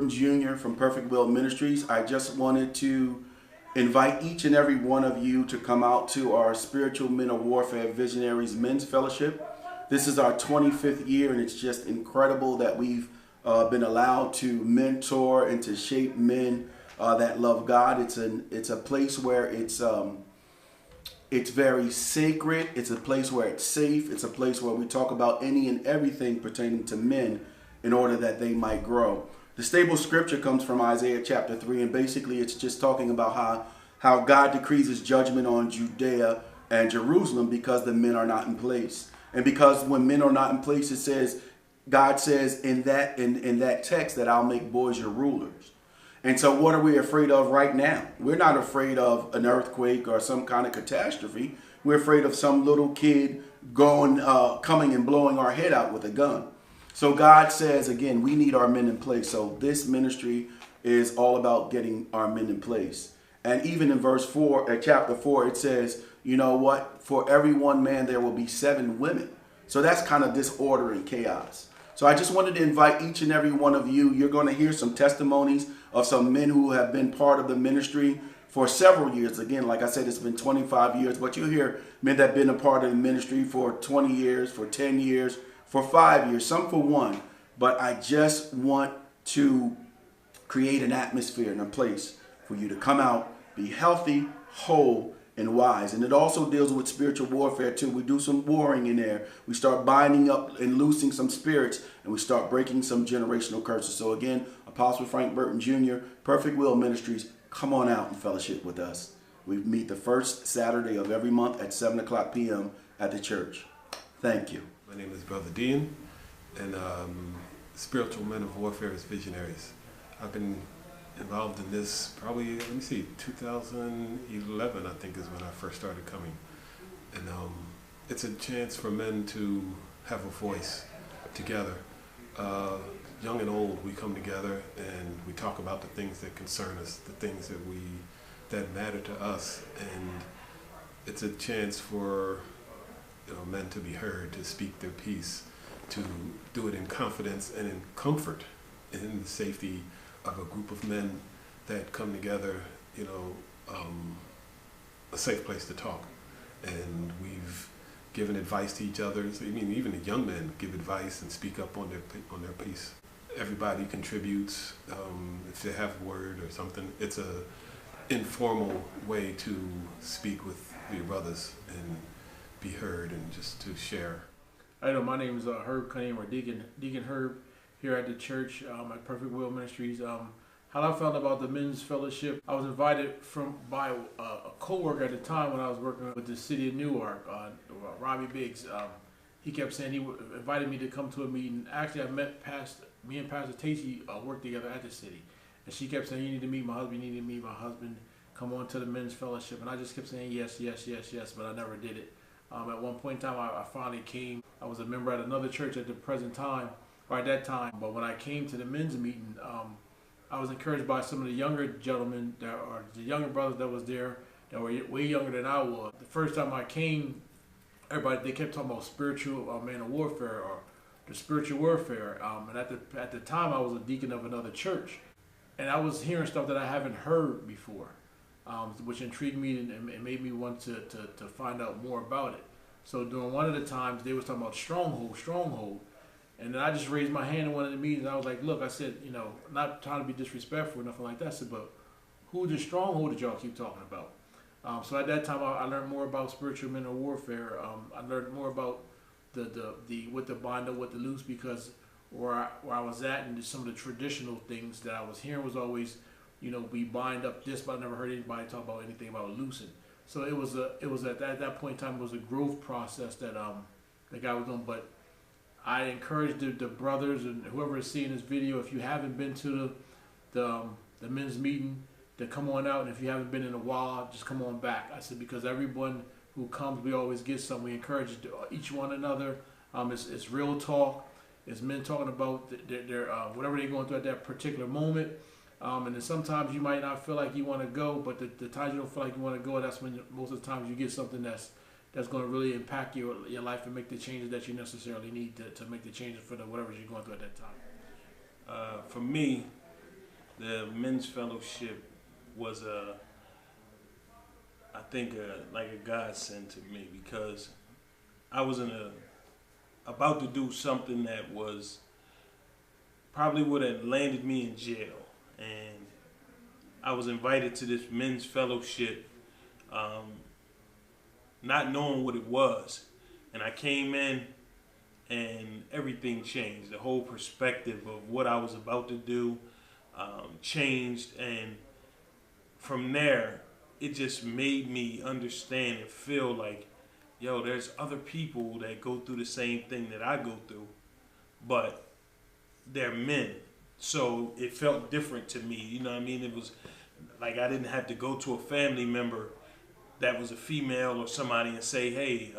Burton Jr. from Perfect Will Ministries. I just wanted to invite each and every one of you to come out to our spiritual Men of Warfare Visionaries Men's Fellowship. This is our 25th year, and it's just incredible that we've been allowed to mentor and to shape men that love God. It's a place where it's very sacred. It's a place where it's safe. It's a place where we talk about any and everything pertaining to men in order that they might grow. The stable scripture comes from Isaiah chapter 3, and basically it's just talking about how God decrees his judgment on Judea and Jerusalem because the men are not in place. And because when men are not in place, it says, God says in that text that I'll make boys your rulers. And so what are we afraid of right now? We're not afraid of an earthquake or some kind of catastrophe. We're afraid of some little kid coming and blowing our head out with a gun. So God says, again, we need our men in place. So this ministry is all about getting our men in place. And even in verse 4, chapter 4, it says, you know what? For every one man, there will be 7 women. So that's kind of disorder and chaos. So I just wanted to invite each and every one of you. You're going to hear some testimonies of some men who have been part of the ministry for several years. Again, like I said, it's been 25 years, but you'll hear men that have been a part of the ministry for 20 years, for 10 years, for 5 years, some for 1. But I just want to create an atmosphere and a place for you to come out, be healthy, whole, and wise. And it also deals with spiritual warfare too. We do some warring in there. We start binding up and loosing some spirits, and we start breaking some generational curses. So again, Apostle Frank Burton Jr., Perfect Will Ministries, come on out and fellowship with us. We meet the first Saturday of every month at 7 o'clock p.m. at the church. Thank you. My name is Brother Dean, and Spiritual Men of Warfare Visionaries. I've been involved in this probably, 2011 I think is when I first started coming. And it's a chance for men to have a voice together. Young and old, we come together and we talk about the things that concern us, the things that matter to us. And it's a chance for men to be heard, to speak their piece, to do it in confidence and in comfort, and in the safety of a group of men that come together, a safe place to talk. And we've given advice to each other. So, even the young men give advice and speak up on their piece. Everybody contributes. If they have a word or something, it's a informal way to speak with your brothers and be heard and just to share. I know my name is Herb Cunningham, or Deacon Herb, here at the church at Perfect Will Ministries. How I found about the men's fellowship, I was invited by a co-worker at the time when I was working with the city of Newark, Robbie Biggs. He kept saying he invited me to come to a meeting. Actually, me and Pastor Tacey worked together at the city, and she kept saying, you need to meet my husband, you need to meet my husband, come on to the men's fellowship. And I just kept saying yes, yes, yes, yes, but I never did it. At one point in time, I finally came. I was a member at another church at the present time, or at that time. But when I came to the men's meeting, I was encouraged by some of the younger gentlemen, or the younger brothers that was there, that were way younger than I was. The first time I came, they kept talking about spiritual men of warfare, or the spiritual warfare. And at the time, I was a deacon of another church, and I was hearing stuff that I haven't heard before. Which intrigued me and made me want to find out more about it. So during one of the times, they was talking about stronghold. And then I just raised my hand in one of the meetings. I was like, look, I said, not trying to be disrespectful or nothing like that. I said, but who's the stronghold that y'all keep talking about? So at that time, I learned more about spiritual men of warfare. I learned more about what to bind up, what to loose, because where I was at and some of the traditional things that I was hearing was always, we bind up this, but I never heard anybody talk about anything about loosen. So it was at that point in time, it was a growth process that God was doing. But I encourage the brothers and whoever is seeing this video, if you haven't been to the men's meeting, to come on out. And if you haven't been in a while, just come on back. I said, because everyone who comes, we always get some. We encourage each one another. It's real talk. It's men talking about their whatever they're going through at that particular moment. And then sometimes you might not feel like you want to go, but the times you don't feel like you want to go, that's when most of the times you get something that's going to really impact your life and make the changes that you necessarily need to make the changes for whatever you're going through at that time. For me, The men's fellowship was I think like a godsend to me, because I was about to do something that was probably would have landed me in jail, and I was invited to this men's fellowship, not knowing what it was, and I came in, and everything changed. The whole perspective of what I was about to do changed, and from there, it just made me understand and feel like, yo, there's other people that go through the same thing that I go through, but they're men. So it felt different to me. You know what I mean? It was like I didn't have to go to a family member that was a female or somebody and say, hey,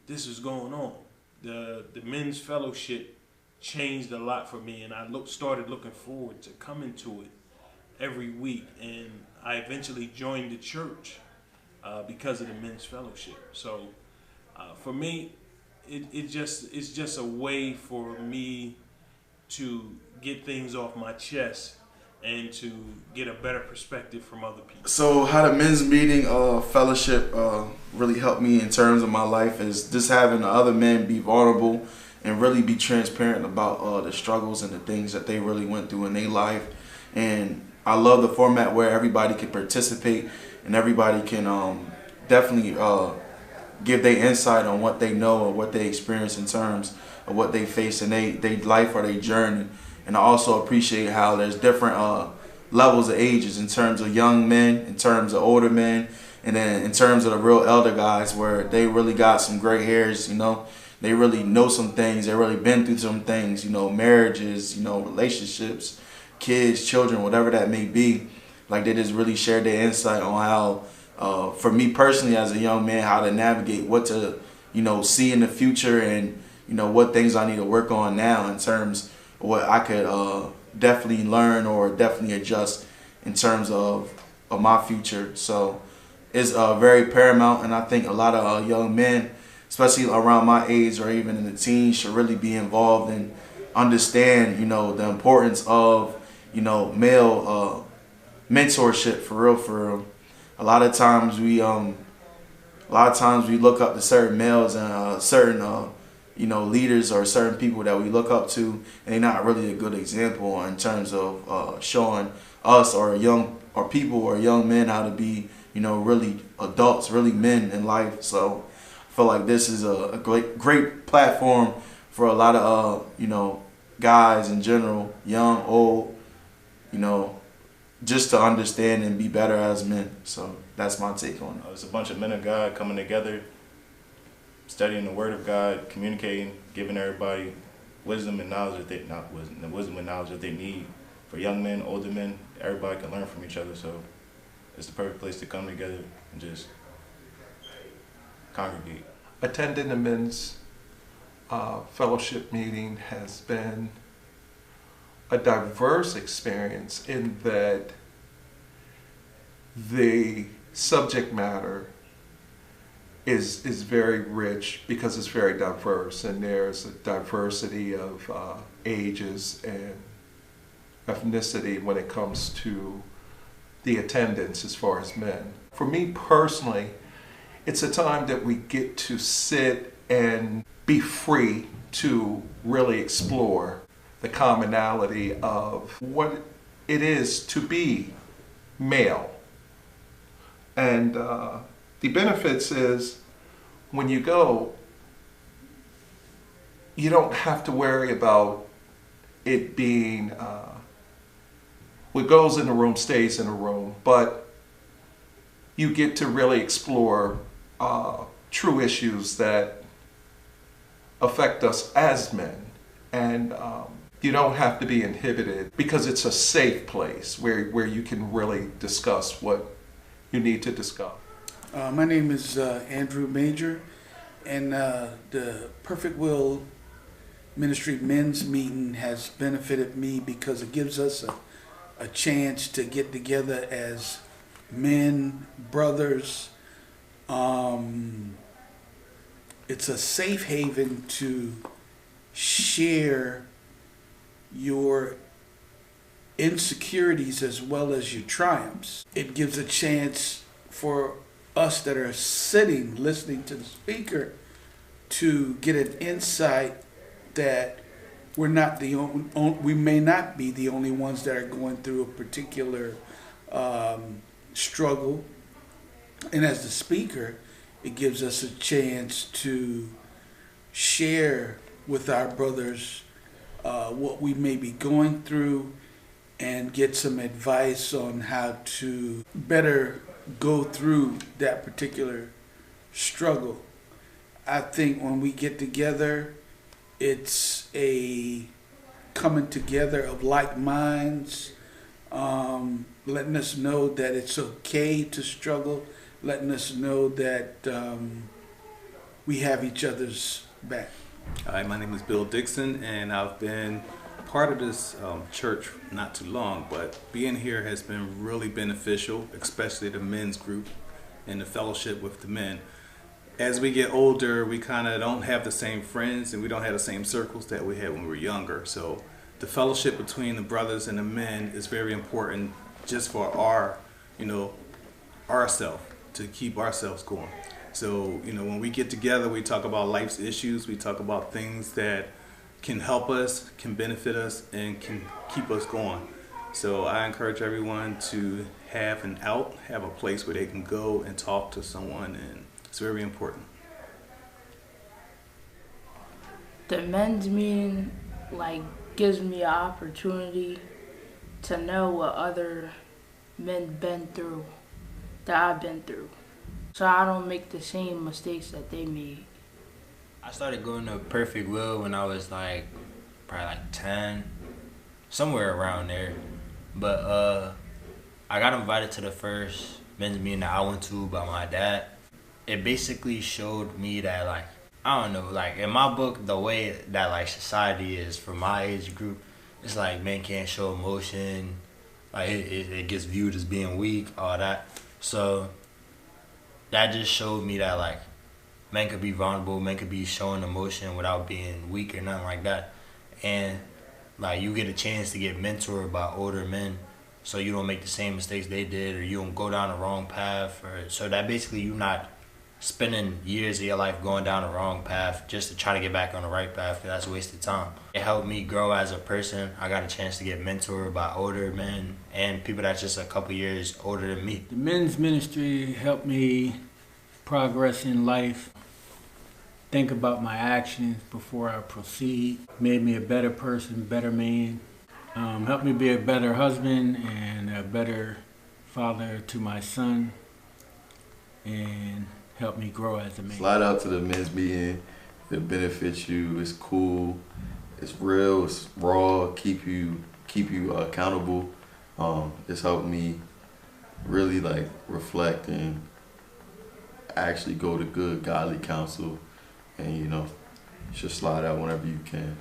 this is going on. The men's fellowship changed a lot for me, and I started looking forward to coming to it every week, and I eventually joined the church because of the men's fellowship. So for me, it's just a way for me to get things off my chest and to get a better perspective from other people. So how the men's meeting fellowship really helped me in terms of my life is just having other men be vulnerable and really be transparent about the struggles and the things that they really went through in their life. And I love the format where everybody can participate and everybody can definitely give their insight on what they know or what they experience in terms of what they face in their life or their journey. And I also appreciate how there's different levels of ages in terms of young men, in terms of older men, and then in terms of the real elder guys where they really got some gray hairs, you know. They really know some things. They really been through some things, you know, marriages, you know, relationships, kids, children, whatever that may be. Like they just really shared their insight on how, for me personally as a young man, how to navigate what to, you know, see in the future and, you know, what things I need to work on now in terms of what I could definitely learn or definitely adjust in terms of my future. So it's very paramount, and I think a lot of young men, especially around my age or even in the teens, should really be involved and understand, you know, the importance of, you know, male mentorship for real, for real. A lot of times we look up to certain males and certain you know, leaders or certain people that we look up to, and they're not really a good example in terms of showing us or people or young men how to be, you know, really adults, really men in life. So I feel like this is a great platform for a lot of you know, guys in general, young, old, you know, just to understand and be better as men. So that's my take on it. It's a bunch of men of God coming together, studying the Word of God, communicating, giving everybody wisdom and knowledge that they need. For young men, older men, everybody can learn from each other. So it's the perfect place to come together and just congregate. Attending a men's fellowship meeting has been a diverse experience in that the subject matter is very rich because it's very diverse, and there's a diversity of ages and ethnicity when it comes to the attendance as far as men. For me personally, it's a time that we get to sit and be free to really explore the commonality of what it is to be male. And the benefits is when you go, you don't have to worry about it being, what goes in the room stays in the room, but you get to really explore true issues that affect us as men. And you don't have to be inhibited because it's a safe place where you can really discuss what you need to discuss. My name is Andrew Major, and the Perfect Will Ministry men's meeting has benefited me because it gives us a chance to get together as men, brothers. It's a safe haven to share your insecurities as well as your triumphs. It gives a chance for us that are sitting, listening to the speaker, to get an insight that we're not the only, we may not be the only ones that are going through a particular struggle. And as the speaker, it gives us a chance to share with our brothers what we may be going through and get some advice on how to better go through that particular struggle. I think when we get together, it's a coming together of like minds, letting us know that it's okay to struggle, letting us know that we have each other's back. Hi, my name is Bill Dixon, and I've been part of this church not too long, but being here has been really beneficial, especially the men's group and the fellowship with the men. As we get older, we kind of don't have the same friends and we don't have the same circles that we had when we were younger. So the fellowship between the brothers and the men is very important just for ourselves, to keep ourselves going. So, when we get together, we talk about life's issues, we talk about things that can help us, can benefit us, and can keep us going. So I encourage everyone to have a place where they can go and talk to someone, and it's very important. The men's meeting gives me an opportunity to know what other men been through that I've been through, so I don't make the same mistakes that they made. I started going to Perfect Will when I was probably 10, somewhere around there. But I got invited to the first men's meeting that I went to by my dad. It basically showed me that I don't know, in my book, the way that society is for my age group, it's men can't show emotion, it gets viewed as being weak, all that. So that just showed me that men could be vulnerable, men could be showing emotion without being weak or nothing like that. And you get a chance to get mentored by older men so you don't make the same mistakes they did, or you don't go down the wrong path, or so that basically you're not spending years of your life going down the wrong path just to try to get back on the right path, because that's a waste of time. It helped me grow as a person. I got a chance to get mentored by older men and people that's just a couple years older than me. The men's ministry helped me progress in life, think about my actions before I proceed, made me a better person, better man, helped me be a better husband and a better father to my son, and helped me grow as a man. Slide out to the men's meeting. It benefits you. It's cool. It's real. It's raw. Keep you accountable. It's helped me really reflect and actually go to good godly counsel, and you should slide out whenever you can.